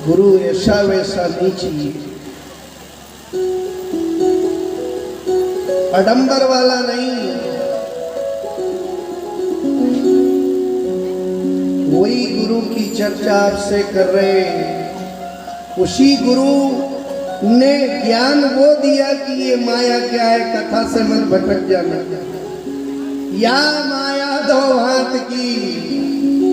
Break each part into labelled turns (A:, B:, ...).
A: गुरु ऐसा वैसा नहीं चाहिए, आडंबर वाला नहीं। वही गुरु की चर्चा आपसे कर रहे हैं। उसी गुरु ने ज्ञान वो दिया कि ये माया क्या है, कथा से मत भटक जाना। या माया दो हाथ की,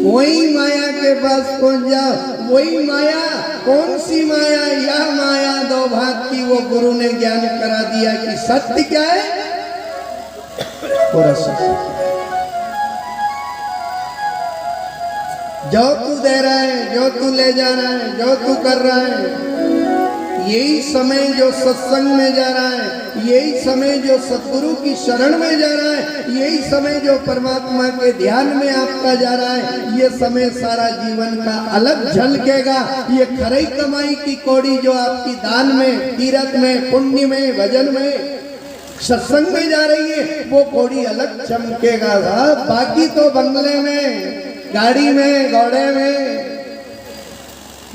A: वही माया के पास पहुंच जाओ। वही माया, कौन सी माया? या माया दो हाथ की। वो गुरु ने ज्ञान करा दिया कि सत्य क्या है और असत्य। जो तू दे रहा है, जो तू ले जा रहा है, जो तू कर रहा है, यही समय जो सत्संग में जा रहा है, यही समय जो सतगुरु की शरण में जा रहा है, यही समय जो परमात्मा के ध्यान में आपका जा रहा है, ये समय सारा जीवन का अलग झलकेगा। ये खरी कमाई की कौड़ी जो आपकी दान में, तीर्थ में, पुण्य में, भजन में, सत्संग में जा रही है, वो कौड़ी अलग चमकेगा। बाकी तो बंगले में, गाड़ी में, घोड़े में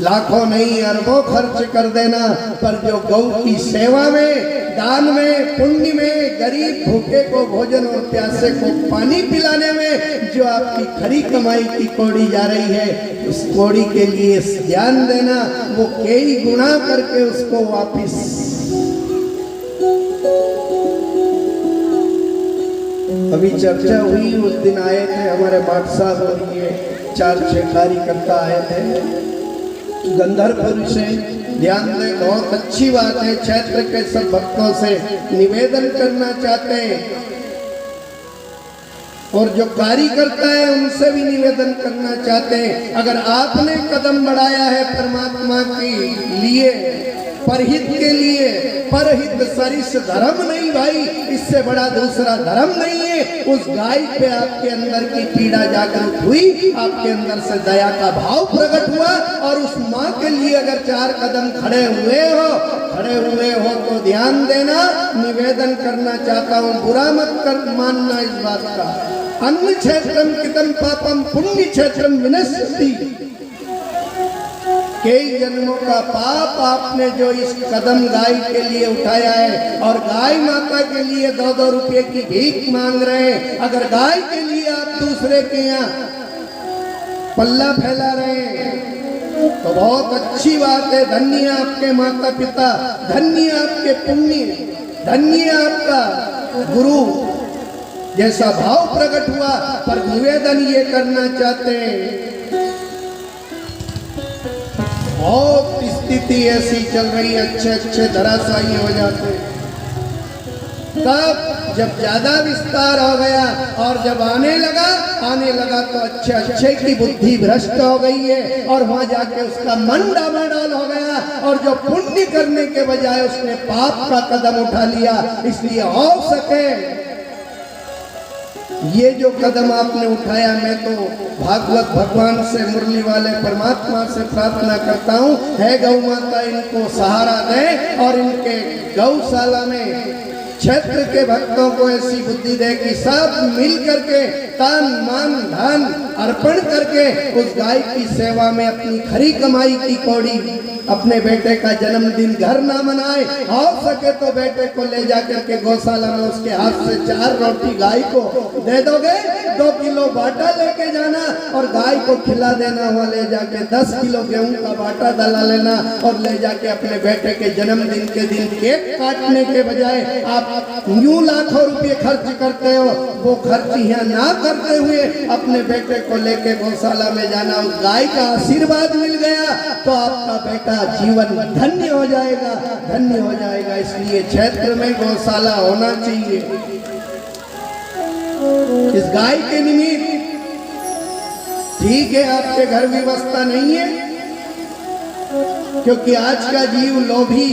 A: लाखों नहीं अरबों खर्च कर देना, पर जो गौ की सेवा में, दान में, पुण्य में, गरीब भूखे को भोजन और प्यासे को पानी पिलाने में जो आपकी खरी कमाई की कौड़ी जा रही है, उस कौड़ी के लिए ध्यान देना। वो कई गुना करके उसको वापिस। अभी चर्चा हुई, उस दिन आए थे हमारे बाट साहब और ये 4-6 कार्यकर्ता आए थे गंधर्वपुर से। ध्यान दें, बहुत अच्छी बात है। क्षेत्र के सब भक्तों से निवेदन करना चाहते हैं और जो कार्यकर्ता है उनसे भी निवेदन करना चाहते हैं, अगर आपने कदम बढ़ाया है परमात्मा के लिए, परहित के लिए, परहित सरिस धर्म नहीं भाई, इससे बड़ा दूसरा धर्म नहीं है। उस गाय पे आपके अंदर की पीड़ा जागृत हुई, आपके अंदर से दया का भाव प्रकट हुआ, और उस माँ के लिए अगर 4 कदम खड़े हुए हो तो ध्यान देना। निवेदन करना चाहता हूँ, बुरा मत कर मानना इस बात का। अन्य क्षेत्रम कितम पापम पुण्य क्षेत्रम विनश्यति। कई जन्मों का पाप आपने जो इस कदम गाय के लिए उठाया है, और गाय माता के लिए 2-2 रुपये की भीख मांग रहे हैं। अगर गाय के लिए आप दूसरे के यहाँ पल्ला फैला रहे हैं तो बहुत अच्छी बात है। धन्य आपके माता पिता, धन्य आपके पुण्य, धन्य आपका गुरु, जैसा भाव प्रकट हुआ। पर निवेदन ये करना चाहते हैं, बहुत स्थिति ऐसी चल रही है, अच्छे धराशायी हो जाते। तब जब ज्यादा विस्तार हो गया और जब आने लगा तो अच्छे की बुद्धि भ्रष्ट हो गई है, और वहां जाके उसका मन डामाडोल हो गया, और जो पुण्य करने के बजाय उसने पाप का कदम उठा लिया। इसलिए हो सके ये जो कदम आपने उठाया, मैं तो भागवत भगवान से, मुरली वाले परमात्मा से प्रार्थना करता हूँ, है गौ माता इनको सहारा दे, और इनके गौशाला में क्षेत्र के भक्तों को ऐसी बुद्धि दे कि सब मिल करके तन मन धन अर्पण करके उस गाय की सेवा में अपनी खरी कमाई की कौड़ी, अपने बेटे का जन्मदिन घर ना मनाए, हो सके तो बेटे को ले जाकर के गौशाला में उसके हाथ से 4 रोटी गाय को दे दोगे, 2 किलो बाटा लेके जाना और गाय को खिला देना। वहाँ ले जाके 10 किलो गेहूं का बाटा डला लेना, और ले जाके अपने बेटे के जन्मदिन के दिन केक काटने के बजाय आप यूं लाखों रुपये खर्च करते हो, वो खर्च यहाँ ना करते हुए अपने बेटे को लेके गौशाला में जाना। उस गाय का आशीर्वाद मिल गया तो आपका बेटा जीवन धन्य हो जाएगा, धन्य हो जाएगा। इसलिए क्षेत्र में गौशाला होना चाहिए। इस गाय के निमित्त ठीक है आपके घर व्यवस्था नहीं है, क्योंकि आज का जीव लोभी,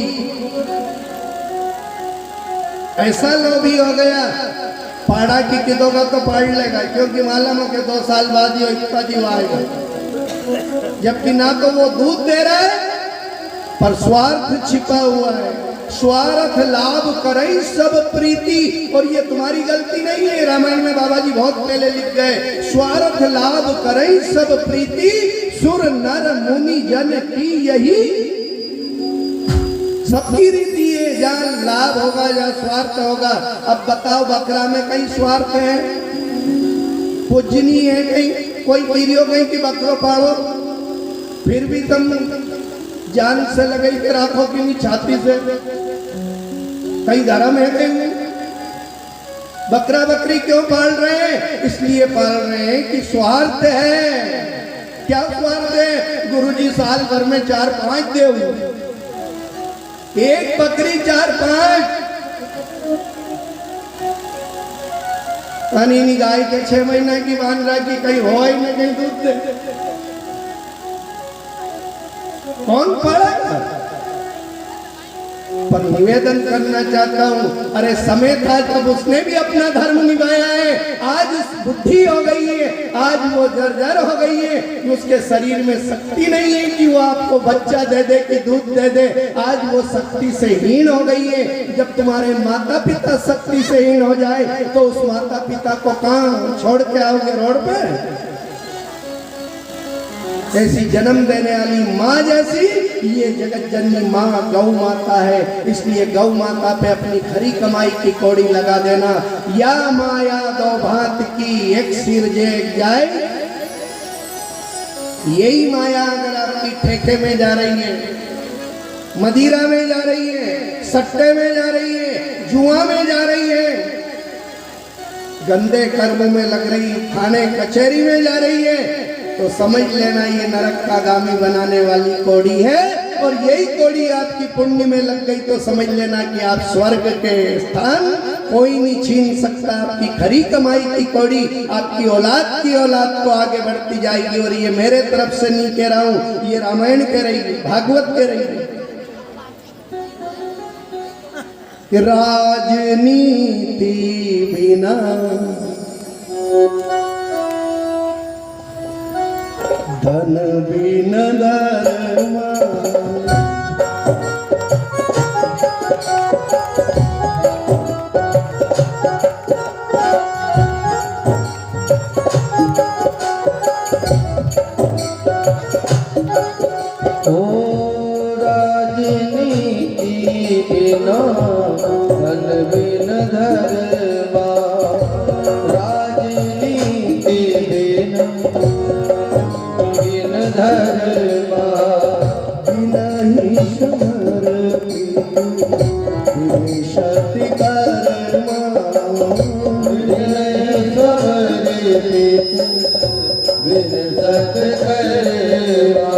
A: ऐसा लोभी हो गया, पाड़ा की किदोगा तो पाड़ लेगा, क्योंकि मालूम हो के 2 साल बाद ही इतना जीव आएगा। जबकि ना तो वो दूध दे रहा है, पर स्वार्थ छिपा हुआ है। स्वार्थ लाभ करई सब प्रीति, और ये तुम्हारी गलती नहीं है, रामायण में बाबा जी बहुत पहले लिख गए, स्वार्थ लाभ करई सब प्रीति सुर नर मुनि जन की यही सबकी रीति है। जहाँ लाभ होगा या स्वार्थ होगा। अब बताओ बकरा में कहीं स्वार्थ है, पूजनी है कहीं, कोई कीरियो कहीं कि बकरो पाड़ो, फिर भी तुम जान से लगे के राखो कि नहीं छाती से, कहीं धर्म है कहीं। बकरा बकरी क्यों पाल रहे हैं? इसलिए पाल रहे हैं कि स्वार्थ है। क्या स्वार्थ है? गुरुजी साल भर में 4-5 दे, एक बकरी 4-5 पानी गाय के 6 महीना की बांध रहा कि कहीं हो ही ना कहीं दूध दे, कौन पड़ा? पर निवेदन करना चाहता हूं, अरे समय था तब उसने भी अपना धर्म निभाया है। आज बुद्धि हो गई है, आज वो जर्जर हो गई है कि उसके शरीर में शक्ति नहीं है कि वो आपको बच्चा दे दे कि दूध दे दे। आज वो शक्ति से हीन हो गई है। जब तुम्हारे माता पिता शक्ति से हीन हो जाए तो उस माता पिता को कहां छोड़ के आओगे? रोड पे? ऐसी जन्म देने वाली माँ जैसी ये जगत जननी माँ गौ माता है। इसलिए गौ माता पे अपनी खरी कमाई की कौड़ी लगा देना। या माया दो भांत की एक सिर जे जाए, यही माया अगर आपकी ठेके में जा रही है, मदिरा में जा रही है, सट्टे में जा रही है, जुआ में जा रही है, गंदे कर्मों में लग रही, थाने कचहरी में जा रही है, तो समझ लेना ये नरक का गामी बनाने वाली कौड़ी है। और यही कौड़ी आपकी पुण्य में लग गई तो समझ लेना कि आप स्वर्ग के स्थान कोई नहीं छीन सकता। आपकी खरी कमाई की कौड़ी आपकी औलाद की औलाद को आगे बढ़ती जाएगी। और ये मेरे तरफ से नहीं कह रहा हूं, ये रामायण कह रही है, भागवत कह रही है। राजनीति बिना धन बिन धर्म, ओ राजनीति बिना धन बिन धर्म, राजनीति बिना धर्मा नहीं समर्पी शक्ति कर्मा, नहीं समर्पी विरसत कर्मा।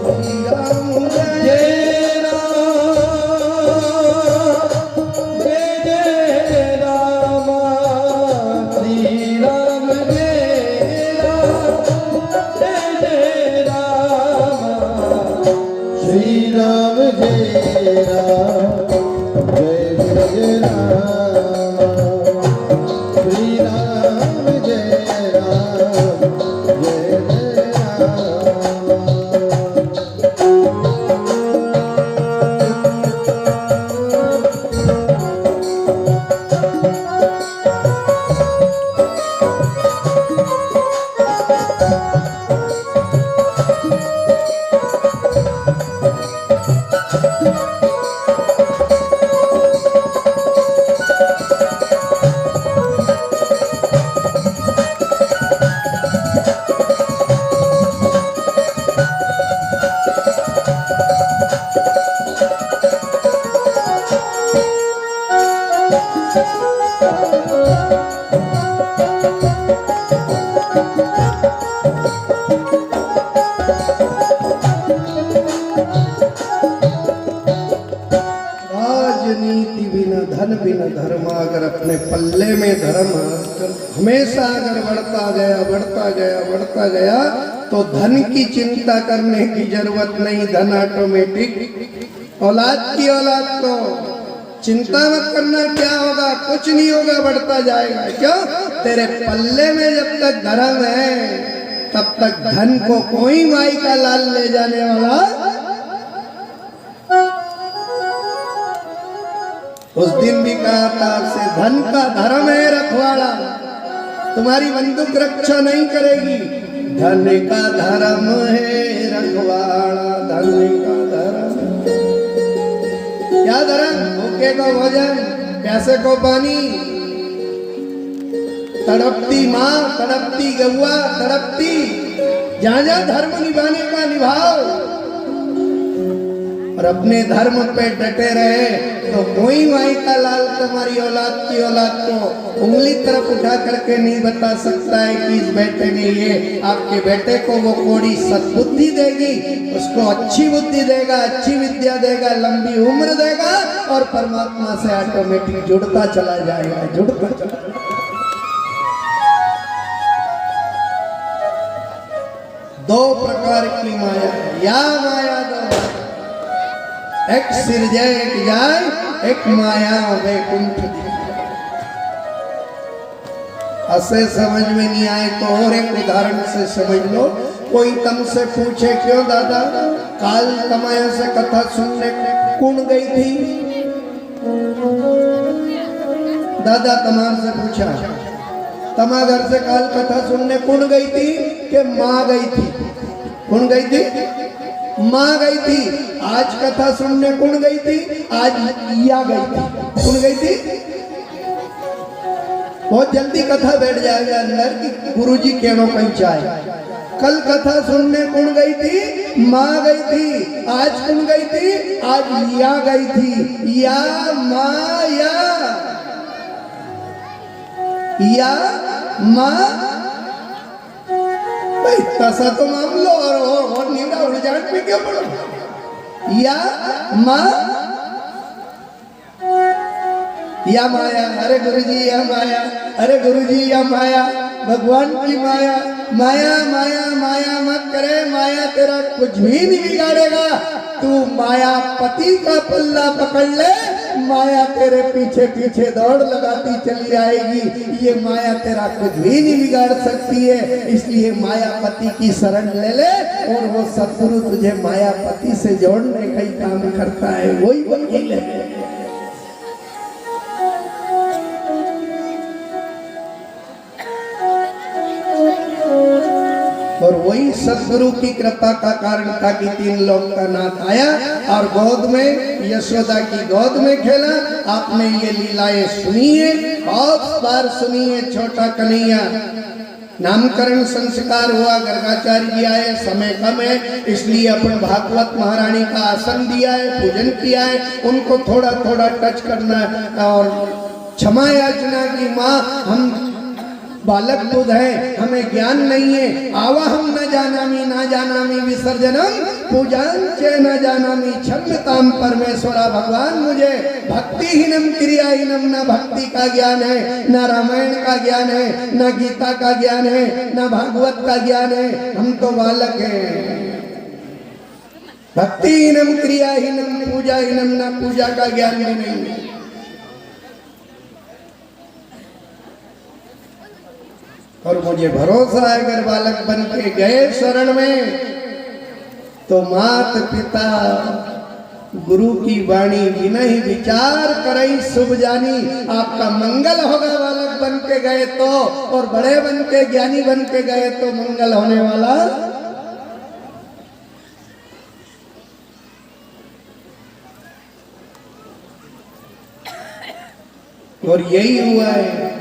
A: श्री राम जय राम, श्री राम जय श्री राम जय राम, जय जय राम, श्री राम जय राम, जय जय राम। राजनीति बिना धन बिना धर्म, अगर अपने पल्ले में धर्म हमेशा अगर बढ़ता गया तो धन की चिंता करने की जरूरत नहीं। धन ऑटोमेटिक औलाद की औलाद तो चिंता मत करना, क्या होगा? कुछ नहीं होगा, बढ़ता जाएगा। क्यों? तेरे पल्ले में जब तक धर्म है तब तक धन को कोई माई का लाल ले जाने वाला। उस दिन भी कहा था आपसे, धन का धर्म है रखवाड़ा, तुम्हारी बंदूक रक्षा नहीं करेगी। धन का धर्म है रखवाड़ा, धन का धर्म। क्या धर्म? भूखे को भोजन, प्यासे को पानी, तड़पती माँ, तड़पती गौआ, तड़पती, जहां जहां धर्म निभाने का निभाओ और अपने धर्म पे डटे रहे तो कोई माई का लाल तुम्हारी औलाद की औलाद को उंगली तरफ उठा करके नहीं बता सकता है कि इस बेटे ने ये। आपके बेटे को वो कोड़ी सद्बुद्धि देगी, उसको अच्छी बुद्धि देगा, अच्छी विद्या देगा, लंबी उम्र देगा और परमात्मा से ऑटोमेटिक जुड़ता चला जाएगा, जुड़ता चला जाएगा। दो प्रकार की माया, या माया दो, एक सिरजय एक जाय, एक माया वैकुंठ दी। ऐसे समझ में नहीं आए तो और एक उदाहरण से समझ लो। कोई तुमसे पूछे क्यों दादा काल तमाया से कथा सुनने कौन गई थी? दादा तमार से पूछा तमा घर से काल कथा सुनने कौन गई थी? कि माँ गई थी। कौन गई थी? माँ गई थी। आज कथा सुनने कौन गई थी? आज या गई थी। कौन गई थी? बहुत जल्दी कथा बैठ जाएगा अंदर कि गुरुजी कहनो कहीं चाहे। कल कथा सुनने कौन गई थी? माँ गई थी। आज कौन गई थी? आज या गई थी। या माँ या माँ तसा तो मान लो और नींदा उलझाट में क्यों पड़ो? या माँ या माया। अरे गुरुजी या माया, अरे गुरुजी या माया, भगवान की माया। माया माया माया मत करे, माया तेरा कुछ भी नहीं बिगाड़ेगा। तू माया पति का पल्ला पकड़ ले, माया तेरे पीछे पीछे दौड़ लगाती चली आएगी। ये माया तेरा कुछ भी नहीं बिगाड़ सकती है। इसलिए मायापति की शरण ले ले और वो सद्गुरु तुझे मायापति से जोड़ने का ही काम करता है, वही वकील है। और वही सद्गुरु की कृपा का कारण था कि 3 लोक का नाथ आया और गोद में यशोदा की गोद में खेला। आपने ये लीलाएं सुनी है, बहुत बार सुनी है। छोटा कन्हैया नामकरण संस्कार हुआ, गर्गाचार्य जी आए, समय कम है इसलिए अपन भागवत महारानी का आसन दिया है, पूजन किया है। उनको थोड़ा थोड़ा टच करना और क्षमा याचना की माँ हम बालक बुध है, हमें ज्ञान नहीं है। आवा हम न जानामी विसर्जनम पूजन चे न जानामी क्षम्यताम परमेश्वरा। भगवान मुझे भक्तिहीनम क्रियाहीनम, न भक्ति का ज्ञान है, न रामायण का ज्ञान है, न गीता का ज्ञान है, न भागवत का ज्ञान है। हम तो बालक हैं। भक्तिहीनम क्रियाहीनम पूजाहीनम, न पूजा का ज्ञान भी नहीं है। और मुझे भरोसा है अगर बालक बन के गए शरण में तो मात पिता गुरु की वाणी बिना ही विचार करई शुभ जानी। आपका मंगल होगा बालक बन के गए तो, और बड़े बन के ज्ञानी बन के गए तो मंगल होने वाला। और यही हुआ है।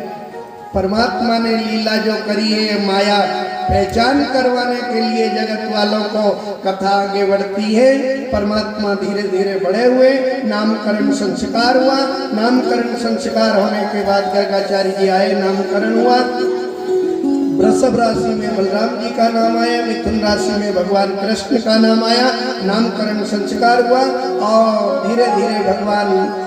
A: परमात्मा ने लीला जो करी है, माया पहचान करवाने के लिए जगत वालों को कथा आगे बढ़ती है। परमात्मा धीरे धीरे बड़े हुए, नामकरण संस्कार हुआ। नामकरण संस्कार होने के बाद गर्गाचार्य जी आए, नामकरण हुआ। वृषभ राशि में बलराम जी का नाम आया, मिथुन राशि में भगवान कृष्ण का नाम आया। नामकरण संस्कार हुआ और धीरे धीरे भगवान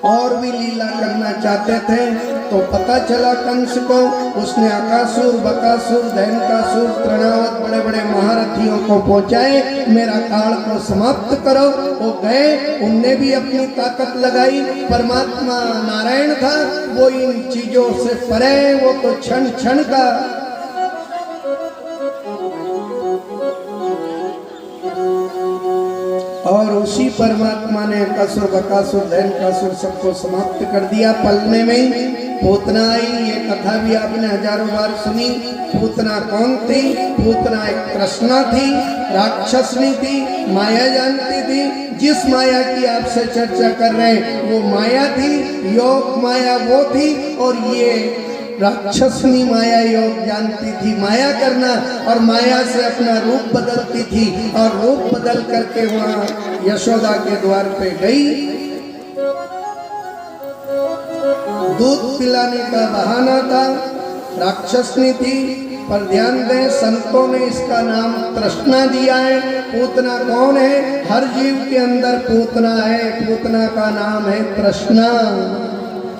A: और भी लीला करना चाहते थे तो पता चला कंस को, उसने अकासुर, बकासुर, दैनकासुर, तृणावत बड़े बड़े महारथियों को पहुंचाए, मेरा काल को समाप्त करो। वो गए, उनने भी अपनी ताकत लगाई। परमात्मा नारायण था, वो इन चीजों से परे, वो तो क्षण क्षण का और उसी परमात्मा ने अकासुर, बकासुर, दैनकासुर सबको समाप्त कर दिया पलने में ही। पूतना आई। ये कथा भी आपने हजारों बार सुनी। पूतना कौन थी? पूतना एक कृष्णा थी, राक्षसनी थी, माया जानती थी। जिस माया की आपसे चर्चा कर रहे हैं वो माया थी, योग माया वो थी, और ये राक्षसनी माया योग जानती थी माया करना, और माया से अपना रूप बदलती थी, और रूप बदल करके वहां यशोदा के द्वार पे गई। दूध पिलाने का बहाना था, राक्षसनी थी। पर ध्यान दें, संतों ने इसका नाम तृष्णा दिया है। पूतना कौन है? हर जीव के अंदर पूतना है। पूतना का नाम है तृष्णा।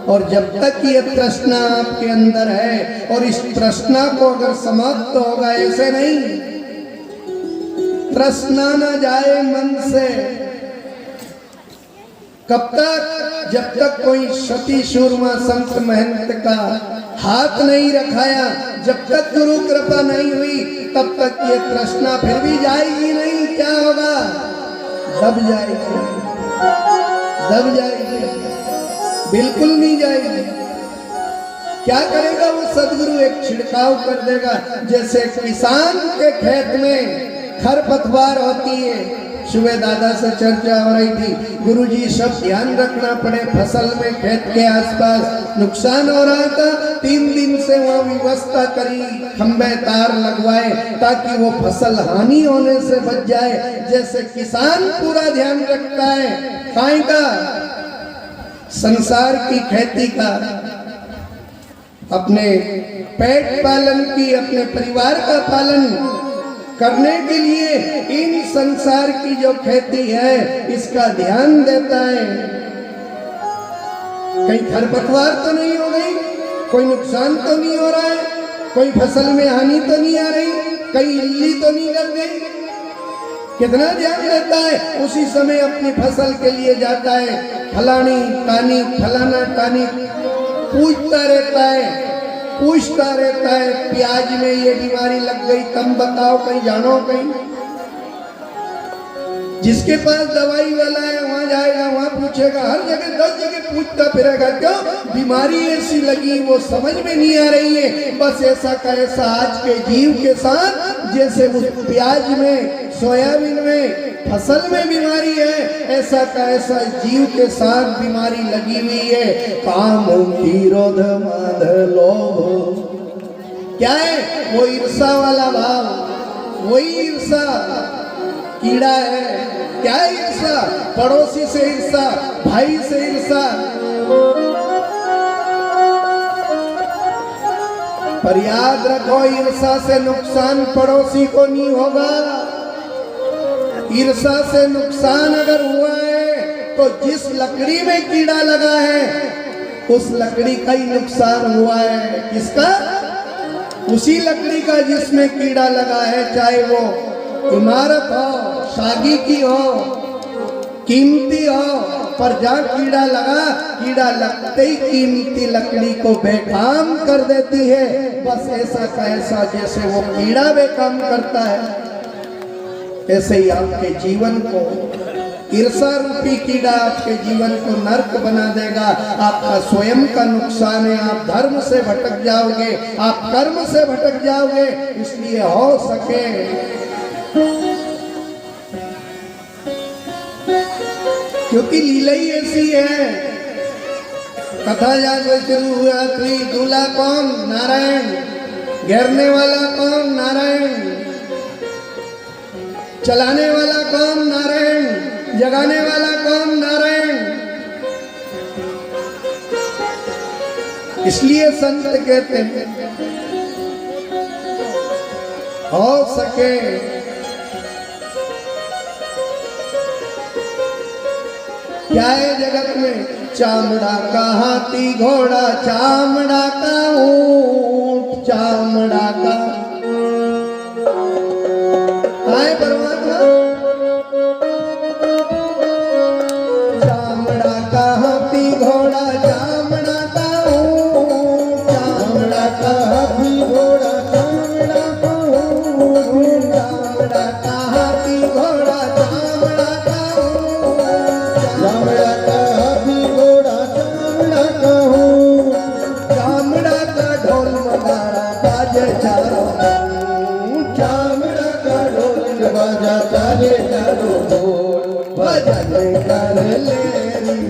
A: और जब तक ये तृष्णा आपके अंदर है, और इस तृष्णा को अगर समाप्त होगा, ऐसे नहीं, तृष्णा न जाए मन से। कब तक? जब तक कोई सती शूरमा संत महंत का हाथ नहीं रखाया, जब तक गुरु कृपा नहीं हुई, तब तक ये तृष्णा फिर भी जाएगी नहीं। क्या होगा? दब जाएगी, दब जाएगी, बिल्कुल नहीं जाएगी। क्या करेगा वो सदगुरु? एक छिड़काव कर देगा। जैसे किसान के खेत में खरपतवार होती है, सुबह दादा से चर्चा हो रही थी, गुरुजी सब ध्यान रखना पड़े, फसल में खेत के आसपास नुकसान हो रहा था। 3 दिन से वहाँ व्यवस्था करी, खंबे तार लगवाए ताकि वो फसल हानि होने से बच जाए। जैसे किसान पूरा ध्यान रखता है काय का? संसार की खेती का, अपने पेट पालन की, अपने परिवार का पालन करने के लिए इन संसार की जो खेती है इसका ध्यान देता है। कहीं खरपतवार तो नहीं हो गई, कोई नुकसान तो नहीं हो रहा है, कोई फसल में हानि तो नहीं आ रही, कहीं इल्ली तो नहीं लग गई। कितना ध्यान देता है। उसी समय अपनी फसल के लिए जाता है, फलानी टानी, फलाना टानी पूछता रहता है, पूछता रहता है, प्याज में ये बीमारी लग गई, तुम बताओ, कहीं जानो कहीं। जिसके पास दवाई वाला है वहां जाएगा, वहां पूछेगा, हर जगह 10 जगह पूछता फिरेगा। क्यों? बीमारी ऐसी लगी, वो समझ में नहीं आ रही है। बस ऐसा का ऐसा आज के जीव के साथ, जैसे उस प्याज में, सोयाबीन में, फसल में बीमारी है, ऐसा का ऐसा जीव के साथ बीमारी लगी हुई है। काम क्रोध मद लोभ। क्या है? वो ईर्षा वाला भाव, वही ईर्षा कीड़ा है। क्या ईर्षा? पड़ोसी से ईर्षा, भाई से ईर्षा। पर याद रखो, ईर्षा से नुकसान पड़ोसी को नहीं होगा। ईर्षा से नुकसान अगर हुआ है तो जिस लकड़ी में कीड़ा लगा है उस लकड़ी का ही नुकसान हुआ है। किसका? उसी लकड़ी का जिसमें कीड़ा लगा है, चाहे वो इमारत हो, सागी की हो, कीमती हो, पर जहाँ कीड़ा लगा, कीड़ा लगते ही कीमती लकड़ी को बेकाम कर देती है। बस ऐसा का ऐसा जैसे वो कीड़ा बेकाम करता है, ऐसे ही आपके जीवन को ईर्षा रूपी कीड़ा आपके जीवन को नर्क बना देगा। आपका स्वयं का नुकसान है। आप धर्म से भटक जाओगे, आप कर्म से भटक जाओगे। इसलिए हो सके क्योंकि लीला ही ऐसी है। कथा जहाँ शुरू हुआ, दूल्हा कौन? नारायण। घेरने वाला कौन? नारायण। चलाने वाला कौन? नारायण। जगाने वाला कौन? नारायण। इसलिए संत कहते हैं हो सके क्या है जगत में? चामड़ा का हाथी घोड़ा, चामड़ा का ऊंट, चामड़ा का आए परमात्मा। चामड़ा का हाथी घोड़ा, चामड़ा का ऊंट, चामड़ा का हाथी घोड़ा, चामड़ा का ऊंट, चामड़ा का हाथी घोड़ा, चामड़ा का ऊंट, चामड़ा का हाथी घोड़ा, चामड़ा का ऊंट। कर ले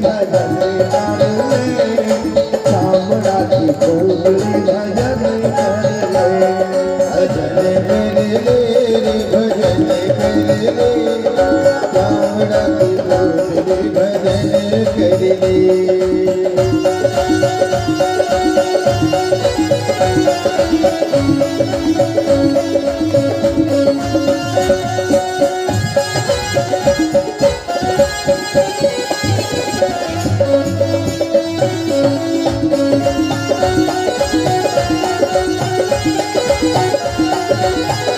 A: भजन कर ले चामड़ा की पोतली भजन कर ले
B: भजन कर ले भजन कर ले चामड़ा की पोतली भजन कर ले
C: भजन कर ले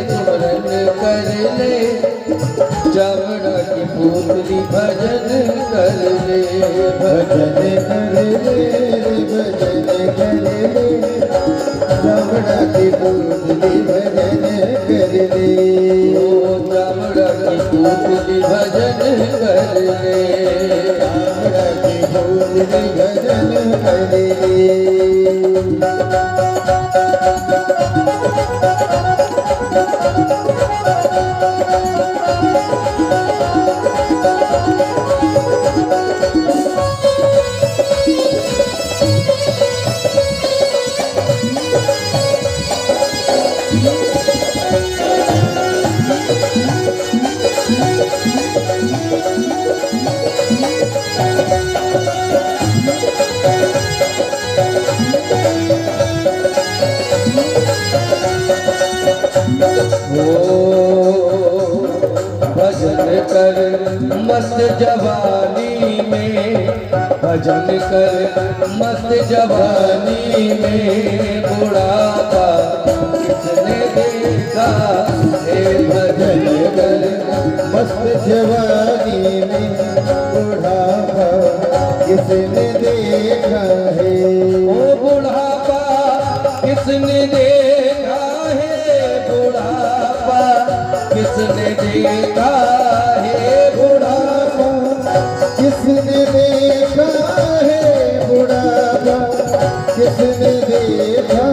C: सिमरन कर ले चामड़ा की पोतली भजन कर ले
B: भजन कर ले भजन कर ले चामड़ा की पोतली भजन कर ले
C: ओ चामड़ा की पोतली भजन कर ले
B: चामड़ा की पोतली भजन कर ले
C: भजन कर मस्त जवानी में भजन कर मस्त जवानी में बुढ़ापा किसने देखा हे भजन कर
B: मस्त जवानी में बुढ़ापा किसने देखा है
C: ओ बुढ़ापा किसने देखा है बुढ़ापा किसने देखा है
B: बुढ़ापा किसने देखा है बुढ़ापा किसने देखा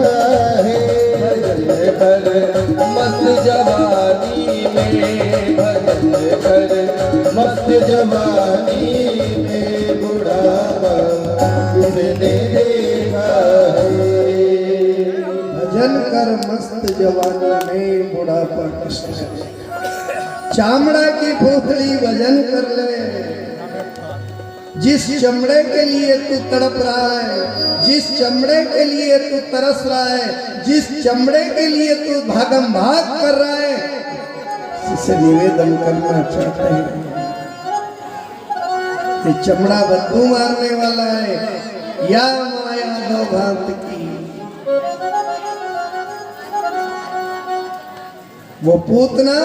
B: है
C: भजन कर मस्त जवानी में भजन कर
B: मस्त जवानी में बुढ़ापा किसने देखा है
A: भजन कर मस्त जवानी में बुढ़ापा कृष्ण चामड़ा की पोतली भजन कर ले जिस चमड़े के लिए तू तड़प रहा है जिस चमड़े के लिए तू तरस रहा है जिस चमड़े के लिए तू भागम भाग कर रहा है इसे निवेदन करना चाहते हैं ये चमड़ा बदबू मारने वाला है या माया दो भांत की वो पूतना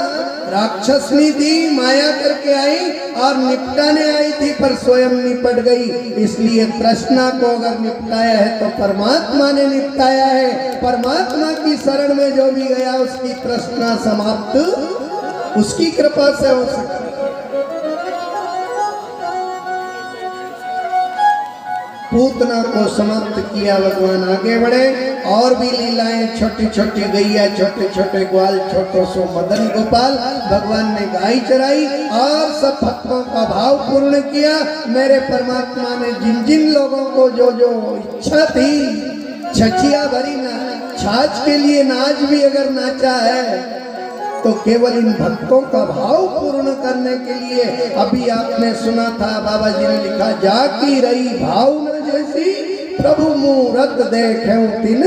A: राक्षसनी थी माया करके आई और निपटाने आई थी पर स्वयं निपट गई इसलिए तृष्णा को अगर निपटाया है तो परमात्मा ने निपटाया है परमात्मा की शरण में जो भी गया उसकी तृष्णा समाप्त उसकी कृपा से हो सकती पूतना को समाप्त किया भगवान आगे बढ़े और भी लीलाएं छोटी छोटी गैया छोटे छोटे ग्वाल छोटो सो मदन गोपाल भगवान ने गाय चराई और सब भक्तों का भाव पूर्ण किया मेरे परमात्मा ने जिन जिन लोगों को जो जो इच्छा थी छछिया भरी ना छाछ के लिए नाच भी अगर नाचा है तो केवल इन भक्तों का भाव पूर्ण करने के लिए अभी आपने सुना था बाबा जी ने लिखा जाकी रही भावना जैसी प्रभु मूरत देखे तिन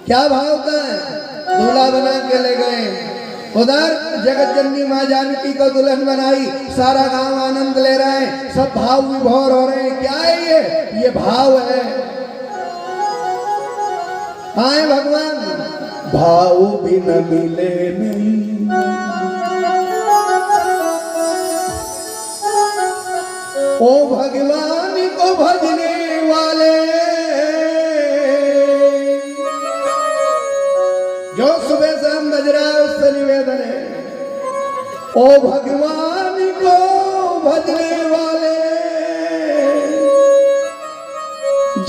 A: क्या भाव का है दूल्हा बना के ले गए उधर जगत जननी माँ जानकी को दुल्हन बनाई सारा गांव आनंद ले रहा है सब भाव विभोर हो रहे हैं क्या है ये भाव है आए भगवान भाव भी न मिले नहीं ओ भगवान को भजने वाले जो सुबह शाम बज रहा है उससे निवेदन है ओ भगवान को भजने वाले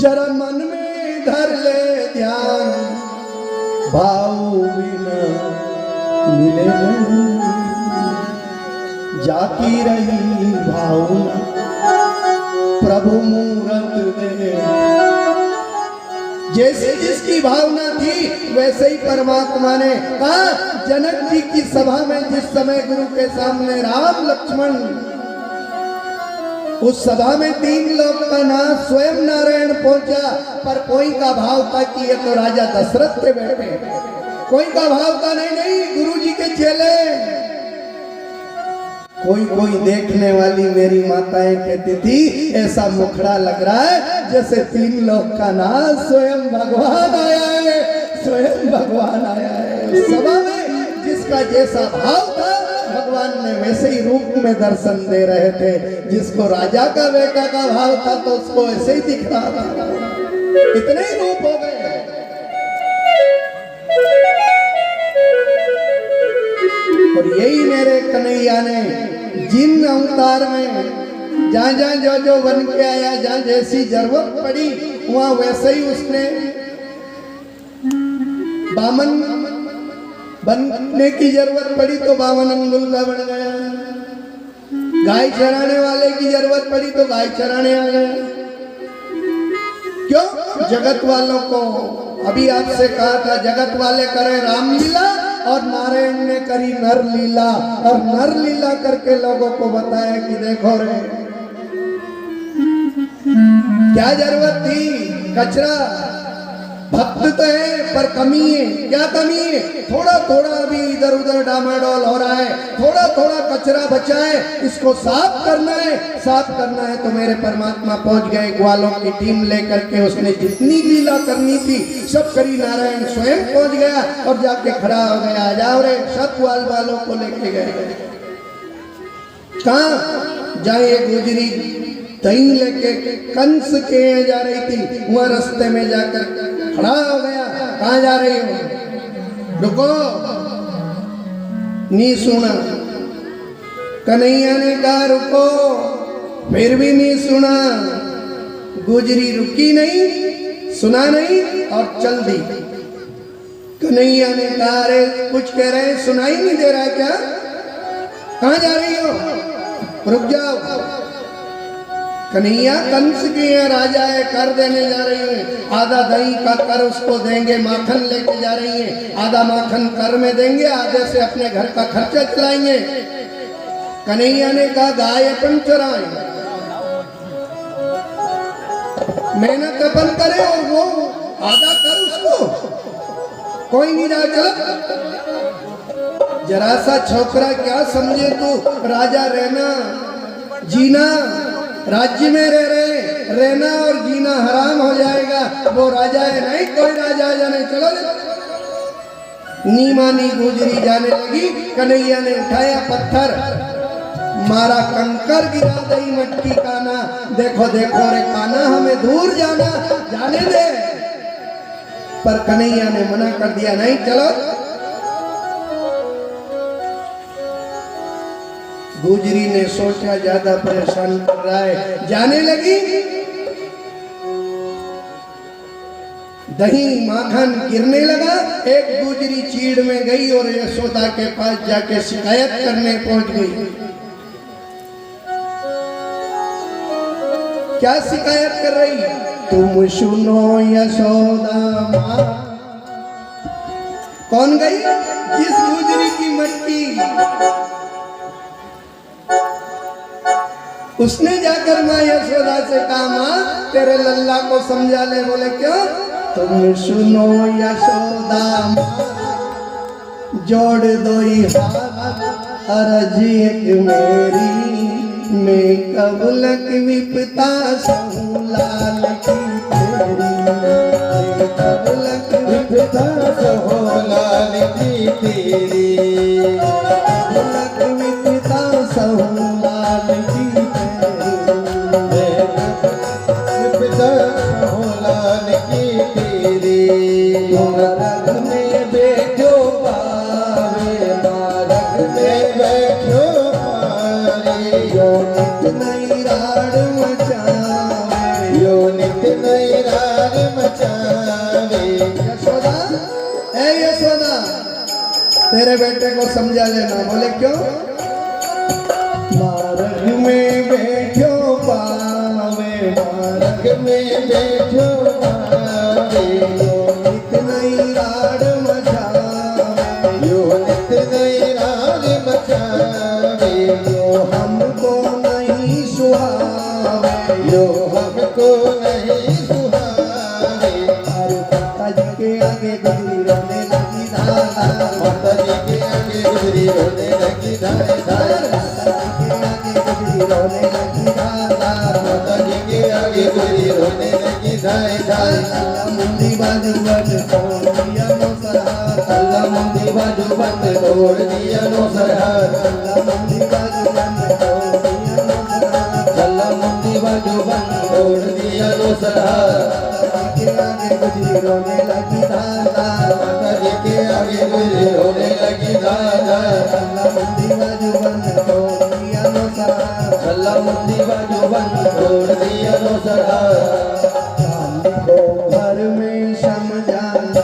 A: जरा मन में धर ले ध्यान भाव बिना मिले नहीं, जाती रही भावना प्रभु मूरत दे। जैसे जिसकी भावना थी वैसे ही परमात्मा ने कहा। जनक जी की सभा में जिस समय गुरु के सामने राम लक्ष्मण, उस सभा में 3 लोग का नाम स्वयं नारायण पहुंचा, पर कोई का भाव था कि ये तो राजा दशरथ के बेटे, कोई का भाव था नहीं गुरु जी के चेले। कोई देखने वाली मेरी माताएं कहती थी ऐसा मुखड़ा लग रहा है जैसे 3 लोग का नाम स्वयं भगवान आया है, स्वयं भगवान आया है। उस सभा में जिसका जैसा भाव था भगवान ने वैसे ही रूप में दर्शन दे रहे थे। जिसको राजा का बेटा का भाव था तो उसको ऐसे ही दिख रहा था। इतने ही रूप हो गए। और यही मेरे कन्हैया ने जिन अवतार में जहाँ जहाँ जो बन के आया, जहाँ जैसी जरूरत पड़ी वहाँ वैसे ही उसने बामन बनने की जरूरत पड़ी तो 52 अंगुल का बन गया। गाय चराने वाले की जरूरत पड़ी तो गाय चराने आ गया। क्यों? जगत वालों को, अभी आपसे कहा था जगत वाले करें रामलीला और नारायण ने करी नर लीला, और नर लीला करके लोगों को बताया कि देखो रे क्या जरूरत थी। कचरा भक्त तो है पर कमी है। क्या कमी है? थोड़ा थोड़ा अभी इधर उधर डामाडोल हो रहा है, थोड़ा थोड़ा कचरा बचा है, इसको साफ करना है। साफ करना है तो मेरे परमात्मा पहुंच गए ग्वालों की टीम लेकर के। उसने जितनी लीला करनी थी सब करी। नारायण स्वयं पहुंच गया और जाके खड़ा हो गया। जाओ रे, सब ग्वाल वालों को लेके गए। कहाँ जाए? गुजरी दही लेके कंस के जा रही थी, वहां रास्ते में जाकर खड़ा हो गया। कहाँ जा रही हो? रुको, नहीं सुना। कन्हैया ने कहा रुको, फिर भी नहीं सुना। गुजरी रुकी नहीं, सुना नहीं और चल दी। कन्हैया ने कहा अरे कुछ कह रहे, सुनाई नहीं दे रहा क्या? कहाँ जा रही हो? रुक जाओ। कन्हैया कंस के यहाँ राजा है, कर देने जा रही है। आधा दही का कर उसको देंगे, माखन लेके जा रही है। आधा माखन कर में देंगे, आधे से अपने घर का खर्चा चलाएंगे। कन्हैया ने कहा गाय अपन चराए, मेहनत अपन करे और वो आधा कर उसको। कोई नहीं रहा, चलो। जरा सा छोकरा क्या समझे तू? राजा रहना जीना, राज्य में रहना और जीना हराम हो जाएगा। वो राजा है नहीं, कोई राजा जाने। चलो नीमानी गुजरी जाने लगी। कन्हैया ने उठाया पत्थर, मारा, कंकर गिरा दई मटकी। काना देखो देखो रे काना, हमें दूर जाना, जाने दे। पर कन्हैया ने मना कर दिया, नहीं चलो। गुजरी ने सोचा ज्यादा परेशान कर रहा है, जाने लगी। दही माखन गिरने लगा। एक गुजरी चीड़ में गई और यशोदा के पास जाके शिकायत करने पहुंच गई। क्या शिकायत कर रही? तुम सुनो यशोदा माँ। कौन गई? जिस गुजरी की मटकी उसने जाकर माँ यशोदा से कहा माँ तेरे लल्ला को समझा ले। बोले क्यों? तुम सुनो यशोदा माँ, जोड़ दो हाथ, अर्जी एक मेरी, मैं कब लग विपता सहूँ लाल की तेरी। कब लग विपता सहूँ लाल की तेरी, कब लग विपता सहूँ लाल की मारग में बैठो पावे, मारग में बैठो पावे। यो नित नई राड़ मचावे, यो नित नई राड़ मचावे। यशोदा, ए समझा लेना। बोले क्यों? मार्ग में बैठो पावे, मार्ग
B: में बैठो पावे,
A: नित नई राड मचावे,
B: यो नित नई राग मचावे,
A: यो हमको नहीं सुहावे,
B: यो हमको नहीं सुहावे।
A: अरे माता जी के आगे गुजरी रोने लगी धारा,
B: माता जी के आगे गुजरी रोने लगी धाय धाय,
A: रोने लगी धारा,
B: माता जी के आगे गुजरी रोने लगी धाय धाय।
A: मुंडी बाजू बन तोड़ दिया नो सरहार,
C: अल्लाह मुंडी बाजू बंद तोड़ दिया नो सरहार,
A: मुंडी बाजू बन तोड़ दिया नो सरहार,
C: अल्लाह मुंडी बाजू बंद तोड़ दिया नो सरहार।
A: के आगे गुजरी रोने लगी धारा,
B: माता जी के आगे गुजरी रोने लगी धाय धाय,
A: मुंडी बाजू बन तोड़ दिया नो सरहार,
C: अल्लाह मुंडी बाजू बंद तोड़ दिया नो सरहार।
A: चांदी को घर में समझाना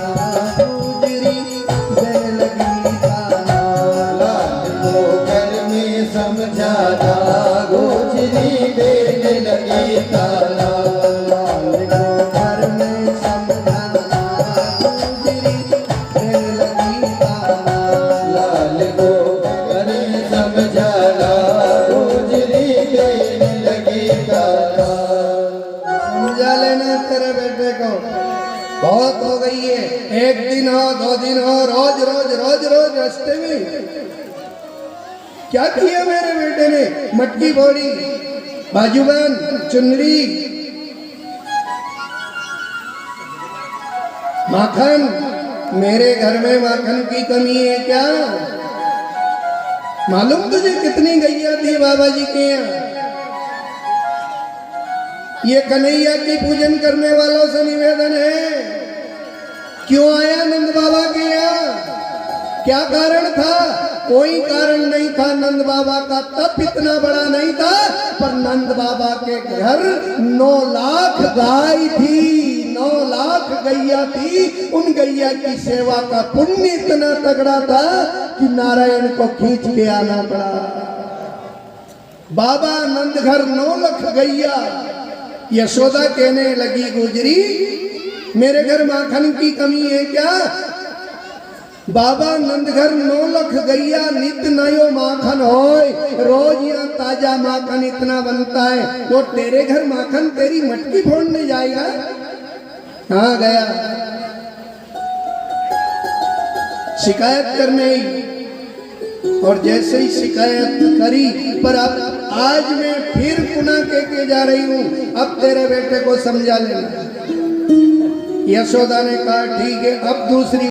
A: गुजरी देने लगी धारा,
B: लाल को घर में समझाना गुजरी देने लगी ताला।
A: घर में समझाना गुजरी देने लगी धारा,
B: लाल को घर में समझाना गुजरी देने लगी ताला।
A: समझा लेना तेरे बेटे को, बहुत हो गई है। एक दिन हो, 2 दिन हो, रोज रोज रोज रोज रास्ते में क्या किया मेरे बेटे ने? मटकी फोड़ी, बाजूबंद, चुनरी, माखन। मेरे घर में माखन की कमी है क्या? मालूम तुझे कितनी गैया थी बाबा जी के यहाँ? ये कन्हैया की पूजन करने वालों से निवेदन है, क्यों आया नंद बाबा के यहाँ? क्या कारण था? कोई कारण नहीं था। नंद बाबा का तप इतना बड़ा नहीं था, पर नंद बाबा के घर 9 लाख गाय थी, 9 लाख गैया थी। उन गैया की सेवा का पुण्य इतना तगड़ा था कि नारायण को खींच के आना पड़ा। बाबा नंद घर 9 लाख गैया। यशोदा कहने लगी गुजरी, मेरे घर माखन की कमी है क्या? बाबा नंद घर 9 लाख गैया, नित नयो माखन होय, रोज यहाँ ताजा माखन इतना बनता है। वो तेरे घर माखन तेरी मटकी फोड़ने जाएगा? हाँ गया शिकायत करने ही, और जैसे ही शिकायत करी, पर अब आज मैं फिर पुनः के जा रही हूँ, अब तेरे बेटे को समझा लेना। यशोदा ने कहा ठीक है, अब दूसरी